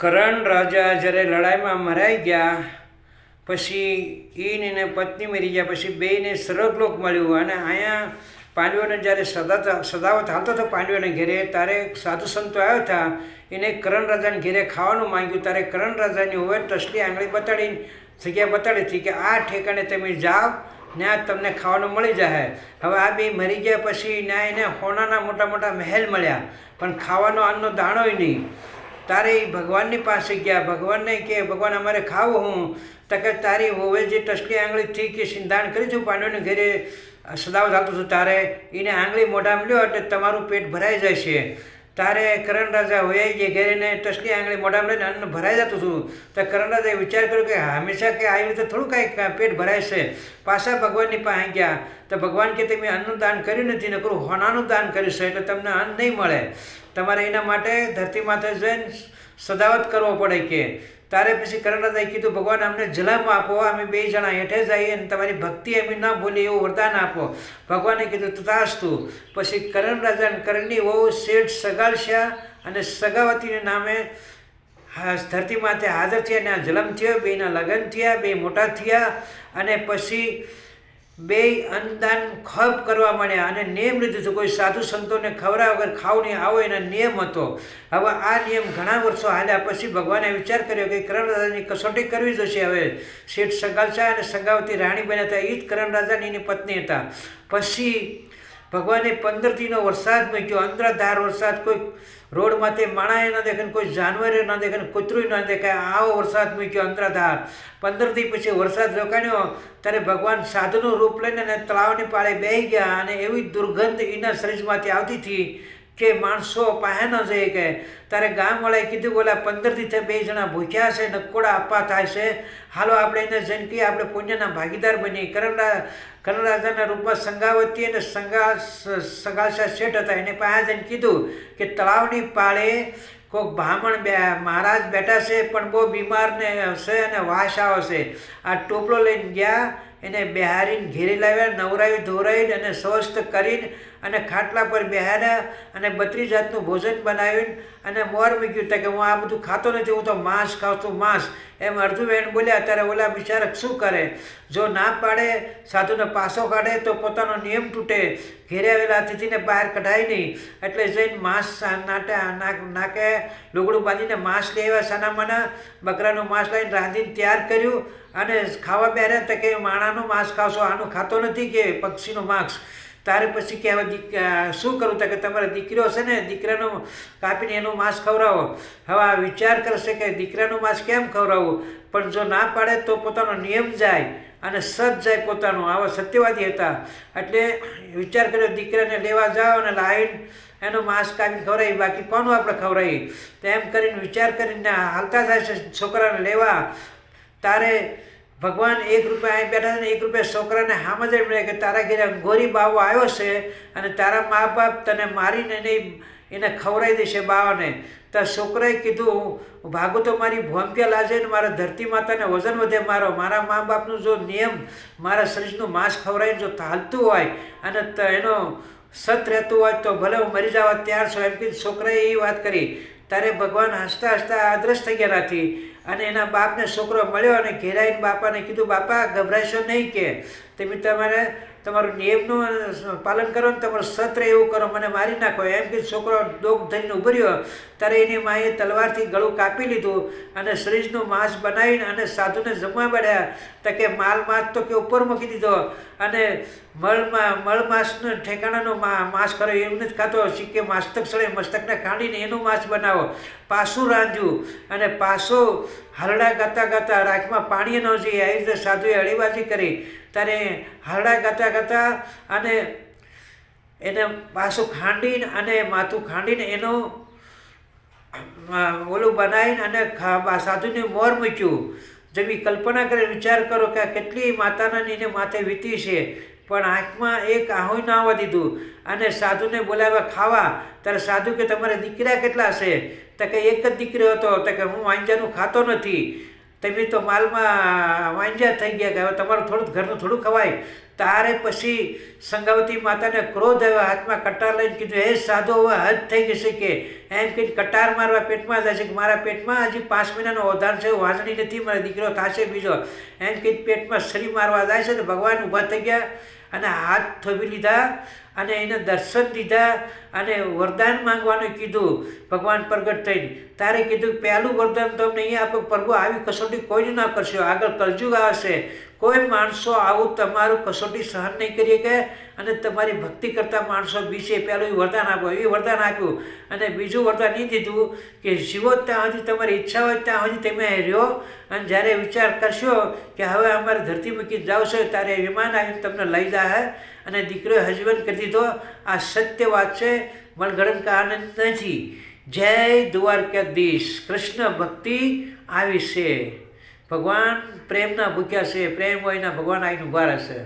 કરણ રાજા જ્યારે લડાઈમાં મરાઈ ગયા પછી એને પત્ની મરી ગયા પછી બેયને સ્વર્ગલોક મળ્યું અને અહીંયા પાંડવોને જ્યારે સદાવત હાલતો હતો પાંડવોને ઘેરે ત્યારે સાધુ સંતો આવ્યા હતા એને કરણ રાજાને ઘેરે ખાવાનું માંગ્યું ત્યારે કરણ રાજાની હોય ટસલી આંગળી બતાડીને જગ્યા બતાડી હતી કે આ ઠેકાણે તમે જાઓ ત્યાં તમને ખાવાનું મળી જાય. હવે આ બે મરી ગયા પછી ત્યાં એને સોનાના મોટા મોટા મહેલ મળ્યા પણ ખાવાનો અન્નનો દાણોય નહીં. તારે એ ભગવાનની પાસે ગયા. ભગવાનને કે ભગવાન અમારે ખાવું હું તો કે તારી હોવે જે ટસલી આંગળીથી કે સિંધાણ કરી છું પાંડવોને ઘરે સદાવ થતું હતું તારે એને આંગળી મોઢામાં લ્યો એટલે તમારું પેટ ભરાઈ જાય છે. તારે કરણ રાજા હોય જે ઘેરે ને ટસલી આંગળી મોઢામાં લઈને અન્ન ભરાઈ જતું હતું તો કરણ રાજાએ વિચાર કર્યો કે હંમેશા કે આવી રીતે થોડું કાંઈ પેટ ભરાય છે. પાછા ભગવાનની પાસે ગયા તો ભગવાન કે તમે અન્નનું દાન કર્યું નથી ને કરું હોનાનું દાન કર્યું છે એટલે તમને અન્ન નહીં મળે. તમારે એના માટે ધરતી માથે જઈને સદાવત કરવો પડે કે. તારે પછી કરણ રાજાએ કીધું ભગવાન અમને જલમ આપો, અમે બે જણા હેઠે જઈએ અને તમારી ભક્તિ અમે ન ભૂલીએ એવું વરદાન આપો. ભગવાને કીધું તથાસ્તુ. પછી કરણ રાજાને કરણની વહુ શેઠ સગાળશા અને સગાવતીને નામે ધરતી માથે હાજર થયા અને આ જલમ થયો. બેના લગ્ન થયા, બે મોટા થયા અને પછી બે અન્નદાન ખપ કરવા માંડ્યા અને નિયમ લીધું હતું કોઈ સાધુ સંતોને ખવડાવ્યા વગર ખાવું નહીં આવો એનો નિયમ હતો. હવે આ નિયમ ઘણા વર્ષો હાલ્યા પછી ભગવાને વિચાર કર્યો કે કરણ રાજાની કસોટી કરવી જોશે. હવે શેઠ સગાલશા અને સગાવતી રાણી બન્યા હતા. એ જ કરણ રાજાની એની પત્ની હતા. પછી ભગવાને 15 દીનો વરસાદ મૂક્યો, અંધરાધાર વરસાદ. કોઈ રોડમાંથી માણાએ ન દેખાય, કોઈ જાનવરે ન દેખાય, કૂતરું ન દેખાય, આવો વરસાદ મૂક્યો અંધરાધાર. 15 દી પછી વરસાદ રોકાણ્યો ત્યારે ભગવાન સાધુનું રૂપ લઈને તળાવની પાળે બેસી ગયા અને એવી દુર્ગંધ એના શરીરમાંથી આવતી હતી કે માણસો પાસે ન જઈ કે. ત્યારે ગામવાળાએ કીધું બોલા 15 દીથી બે જણા ભૂખ્યા છે, નકોડા આપા થાય છે, હાલો આપણે એને જઈને કહીએ આપણે પુણ્યના ભાગીદાર બનીએ. કરણ રાજાના રૂપમાં સંગાવતી અને સગાળશા શેઠ હતા. એને પાસે જઈને કીધું કે તળાવની પાળે કોઈક બ્રાહ્મણ મહારાજ બેઠા છે પણ બહુ બીમાર ને હશે અને વાસ આવે છે. આ ટોપલો લઈને ગયા, એને બિહારીને ઘેરી લાવ્યા, નવરાવી ધોરાવીને અને સ્વસ્થ કરીને અને ખાટલા પર બેહાડ્યા અને 32 જાતનું ભોજન બનાવીને અને મોર મૂક્યું કે હું આ બધું ખાતો નથી, હું તો માંસ ખાઉં છું માંસ. એમ અડધું વેણ બોલ્યા ત્યારે ઓલા બિચારક શું કરે? જો ના પાડે, સાધુને પાછો કાઢે તો પોતાનો નિયમ તૂટે. ઘેરે આવેલા અતિથિને બહાર કઢાય નહીં એટલે જઈને માંસ નાકે લુગડું બાંધીને માંસ લઈ આવ્યા. સાનામાના બકરાનું માંસ લઈને રાંધીને તૈયાર કર્યું અને ખાવા બેર્યા તો કે માણાનું માંસ ખાશો, આનું ખાતો નથી કે પક્ષીનું માંસ. તારે પછી કે હવે શું કરું? તો કે તમારે દીકરીઓ છે ને દીકરાનું કાપીને એનું માંસ ખવડાવો. હવે આ વિચાર કરશે કે દીકરાનું માંસ કેમ ખવડાવવું, પણ જો ના પાડે તો પોતાનો નિયમ જાય અને સત જાય પોતાનું. આવા સત્યવાદી હતા એટલે વિચાર કર્યો દીકરાને લેવા જાઓ અને લાવીને એનું માંસ કાપીને ખવડાવી, બાકી કોનું આપણે ખવડાવીએ. તો એમ કરીને વિચાર કરીને હાલતા થાય છે છોકરાને લેવા. તારે ભગવાન 1 રૂપિયા અહીં બેઠા છે ને 1 રૂપિયા છોકરાને સામે જ મળે કે તારા ઘરે ગોરી બાવો આવ્યો છે અને તારા મા બાપ તને મારીને એને ખવડાવી દેશે બાવાને. તો છોકરાએ કીધું ભાગું તો મારી ભોંક્યા લાજે ને મારા ધરતી માતાને વજન વધે મારા મા બાપનું જો નિયમ મારા શરીરનું માંસ ખવડાવીને જો હાલતું હોય અને એનો સત રહેતું હોય તો ભલે હું મરી જવા તૈયાર છો. એમ કીધું છોકરાએ એ વાત કરી. ત્યારે ભગવાન હસતા હસતા અદ્રશ્ય થઈ ગયા નથી અને એના બાપને છોકરો મળ્યો અને ઘેરાઈને બાપાને કીધું બાપા ગભરાશો નહીં કે તમે તમારું નિયમનું પાલન કરો ને તમારું સત્ર એવું કરો, મને મારી નાખો. એમ કે છોકરો ડોક ધરીને ઉભો રહ્યો ત્યારે એની માએ તલવારથી ગળું કાપી લીધું અને શરીરનું માંસ બનાવીને અને સાધુને જમવા બેઠ્યા. તો કે માલ માંસ તો કે ઉપર મૂકી દીધો અને મળ માંસનું ઠેકાણાનું માંસ કરો એવું નથી ખાતો. સિક્કે મસ્તક સળે મસ્તકને કાઢીને એનું માંસ બનાવો. પાછું રાંધ્યું અને પાછું હરડા ગાતા ગાતા રાખમાં પાણી ન જઈએ આવી રીતે સાધુએ અળીબાજી કરી. ત્યારે હરડા ગાતા ગાતા અને એને પાછું ખાંડીને અને માથું ખાંડીને એનું ઓલું બનાવીને અને સાધુને મોર મૂક્યું. જેવી કલ્પના કરી વિચાર કરો કે કેટલી માતાના એને માથે વીતી છે પણ આંખમાં એક આહોય ના આવવા દીધું અને સાધુને બોલાવ્યા ખાવા. ત્યારે સાધુ કે તમારે દીકરા કેટલા છે? તો કે એક જ દીકરો હતો. તો કે હું વાંજાનું ખાતો નથી. તમે તો માલમાં વાંજ્યા થઈ ગયા કે હવે તમારું થોડું ઘરનું થોડું ખવાય. તારે પછી સંગાવતી માતાને ક્રોધ આવ્યો, હાથમાં કટાર લઈને કીધું, હે સાધુ હવે હદ થઈ જશે કે એમ કહીને કટાર મારવા પેટમાં જાય છે કે મારા પેટમાં હજી 5 મહિનાનો ઓધાર છે, વાંજણી નથી, મારો દીકરો થશે બીજો, એમ કહીને પેટમાં સરી મારવા જાય છે. તો ભગવાન ઊભા થઈ ગયા અને હાથ થોભી લીધા અને એને દર્શન દીધા અને વરદાન માંગવાનું કીધું. ભગવાન પ્રગટ થઈને તારે કીધું પહેલું વરદાન તમને અહીં આપો, પ્રભુ આવી કસોટી કોઈ ના કરશો, આગળ કલજુગ આવશે, કોઈ માણસો આવું તમારું કસોટી સહન નહીં કરી શકે અને તમારી ભક્તિ કરતા માણસો બીશે. પહેલું વરદાન આપો, એ વરદાન આપ્યું. અને બીજું વરદાન એ દીધું કે જીવો ત્યાં સુધી તમારી ઈચ્છા હોય ત્યાં સુધી તમે રહ્યો, અને જ્યારે વિચાર કરશો કે હવે અમારે ધરતી મૂકી જાવ છો ત્યારે વિમાન આવીને તમને લઈ જાય અને દીકરીએ હસબન્ડ કરી દીધો. આ સત્ય વાત છે, મનગઢંત આનંદ નથી. જય દ્વારકાધીશ. કૃષ્ણ ભક્તિ આવી છે. ભગવાન પ્રેમના ભૂખ્યા છે, પ્રેમ હોય ના ભગવાન આવીને ઊભા રહેશે.